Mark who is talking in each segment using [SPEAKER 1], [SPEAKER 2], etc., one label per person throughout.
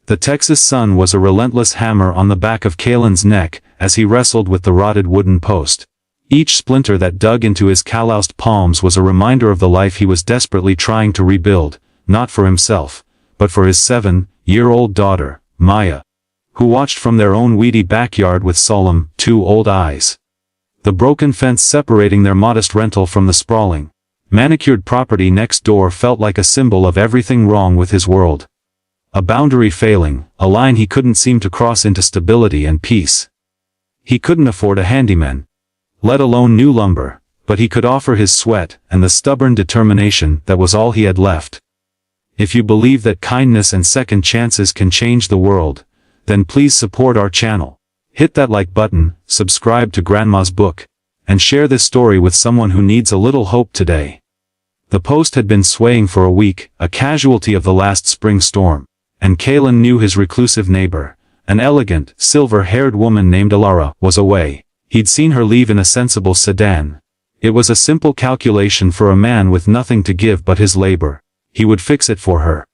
[SPEAKER 1] The Texas sun was a relentless hammer on the back of Kalen's neck as he wrestled with the rotted wooden post. Each splinter that dug into his calloused palms was a reminder of the life he was desperately trying to rebuild, not for himself, but for his 7-year-old daughter, Maya, who watched from their own weedy backyard with solemn, old eyes. The broken fence separating their modest rental from the sprawling, manicured property next door felt like a symbol of everything wrong with his world. A boundary failing, a line he couldn't seem to cross into stability and peace. He couldn't afford a handyman, let alone new lumber, but he could offer his sweat and the stubborn determination that was all he had left. If you believe that kindness and second chances can change the world, then please support our channel. Hit that like button, subscribe to Grandma's Book, and share this story with someone who needs a little hope today. The post had been swaying for a week, a casualty of the last spring storm, and Kalen knew his reclusive neighbor, an elegant, silver-haired woman named Alara, was away. He'd seen her leave in a sensible sedan. It was a simple calculation for a man with nothing to give but his labor. He would fix it for her.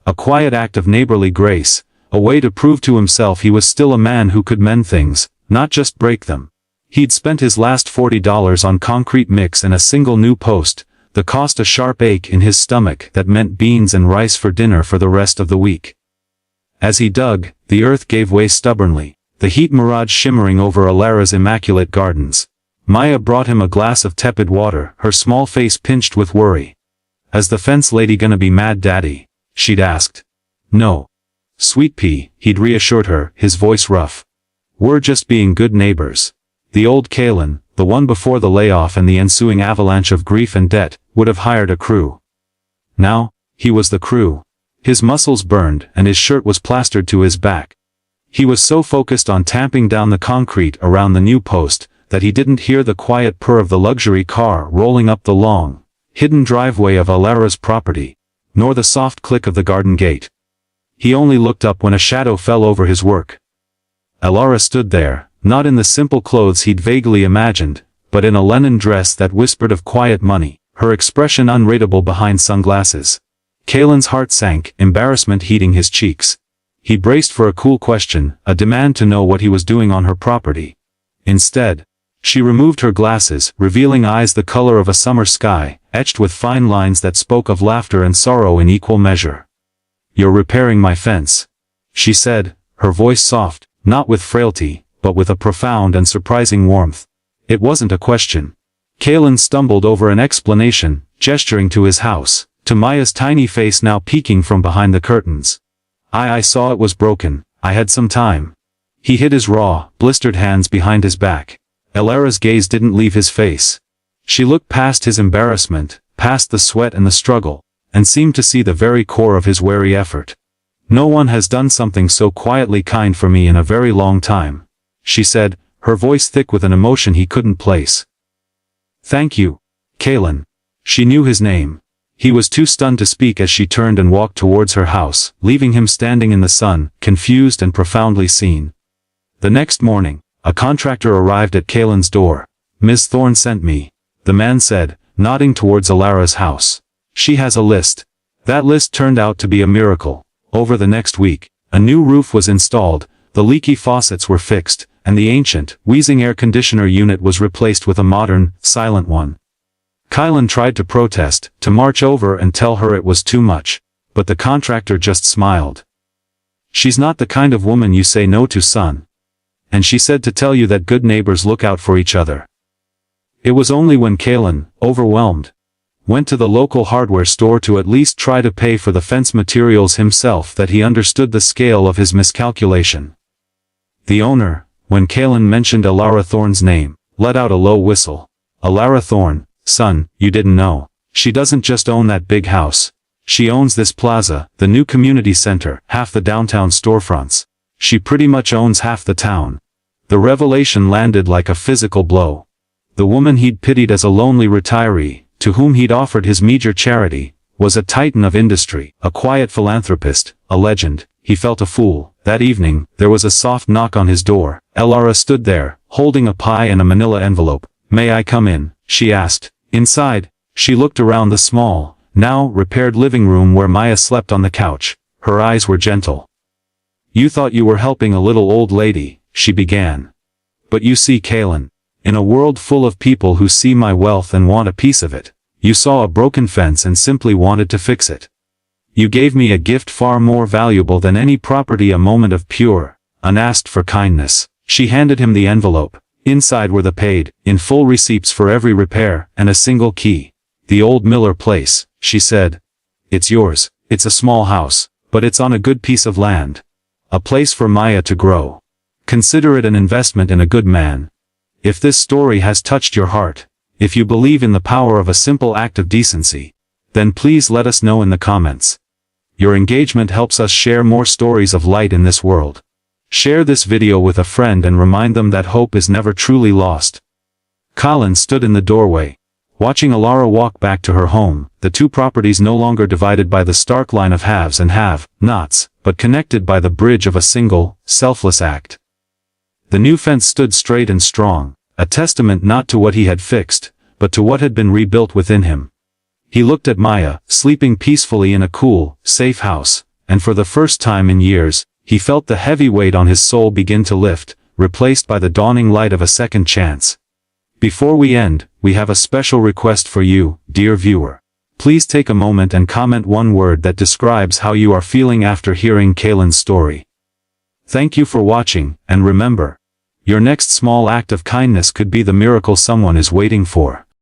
[SPEAKER 1] A quiet act of neighborly grace, a way to prove to himself he was still a man who could mend things, not just break them. He'd spent his last $40 on concrete mix and a single new post, the cost a sharp ache in his stomach that meant beans and rice for dinner for the rest of the week. As he dug, the earth gave way stubbornly, the heat mirage shimmering over Alara's immaculate gardens. Maya brought him a glass of tepid water, her small face pinched with worry. "Is the fence lady gonna be mad, Daddy?" she'd asked. "No. Sweet pea," he'd reassured her, his voice rough. "We're just being good neighbors." The old Kalen, the one before the layoff and the ensuing avalanche of grief and debt, would have hired a crew. Now, he was the crew. His muscles burned and his shirt was plastered to his back. He was so focused on tamping down the concrete around the new post, that he didn't hear the quiet purr of the luxury car rolling up the long, hidden driveway of Alara's property, nor the soft click of the garden gate. He only looked up when a shadow fell over his work. Alara stood there, not in the simple clothes he'd vaguely imagined, but in a linen dress that whispered of quiet money, her expression unreadable behind sunglasses. Kalen's heart sank, embarrassment heating his cheeks. He braced for a cool question, a demand to know what he was doing on her property. Instead, she removed her glasses, revealing eyes the color of a summer sky, etched with fine lines that spoke of laughter and sorrow in equal measure. "You're repairing my fence," she said, her voice soft, not with frailty, but with a profound and surprising warmth. It wasn't a question. Kalen stumbled over an explanation, gesturing to his house, to Maya's tiny face now peeking from behind the curtains. I saw it was broken. I had some time." He hid his raw, blistered hands behind his back. Alara's gaze didn't leave his face. She looked past his embarrassment, past the sweat and the struggle, and seemed to see the very core of his weary effort. "No one has done something so quietly kind for me in a very long time," she said, her voice thick with an emotion he couldn't place. "Thank you, Kalen." She knew his name. He was too stunned to speak as she turned and walked towards her house, leaving him standing in the sun, confused and profoundly seen. The next morning, a contractor arrived at Kalen's door. "Ms. Thorne sent me," the man said, nodding towards Alara's house. "She has a list." That list turned out to be a miracle. Over the next week, a new roof was installed, the leaky faucets were fixed, and the ancient, wheezing air conditioner unit was replaced with a modern, silent one. Kalen tried to protest, to march over and tell her it was too much, but the contractor just smiled. "She's not the kind of woman you say no to, son. And she said to tell you that good neighbors look out for each other." It was only when Kalen, overwhelmed, went to the local hardware store to at least try to pay for the fence materials himself that he understood the scale of his miscalculation. The owner, when Kalen mentioned Alara Thorne's name, let out a low whistle. "Alara Thorne, son, you didn't know. She doesn't just own that big house. She owns this plaza, the new community center, half the downtown storefronts. She pretty much owns half the town." The revelation landed like a physical blow. The woman he'd pitied as a lonely retiree, to whom he'd offered his meager charity, was a titan of industry, a quiet philanthropist, a legend. He felt a fool. That evening, there was a soft knock on his door. Alara stood there, holding a pie and a manila envelope. "May I come in?" she asked. Inside, she looked around the small, now repaired living room where Maya slept on the couch. Her eyes were gentle. You thought you were helping a little old lady, she began. But you see, Kalin, in a world full of people who see my wealth and want a piece of it, you saw a broken fence and simply wanted to fix it. You gave me a gift far more valuable than any property, a moment of pure, unasked for kindness. She handed him the envelope. Inside were the paid, in full receipts for every repair, and a single key. The old Miller place, she said. It's yours. It's a small house, but it's on a good piece of land. A place for Maya to grow. Consider it an investment in a good man. If this story has touched your heart, if you believe in the power of a simple act of decency, then please let us know in the comments. Your engagement helps us share more stories of light in this world. Share this video with a friend and remind them that hope is never truly lost. Kalin stood in the doorway, watching Alara walk back to her home, the two properties no longer divided by the stark line of haves and have-nots, but connected by the bridge of a single, selfless act. The new fence stood straight and strong, a testament not to what he had fixed, but to what had been rebuilt within him. He looked at Maya, sleeping peacefully in a cool, safe house, and for the first time in years, he felt the heavy weight on his soul begin to lift, replaced by the dawning light of a second chance. Before we end, we have a special request for you, dear viewer. Please take a moment and comment one word that describes how you are feeling after hearing Kalin's story. Thank you for watching, and remember, your next small act of kindness could be the miracle someone is waiting for.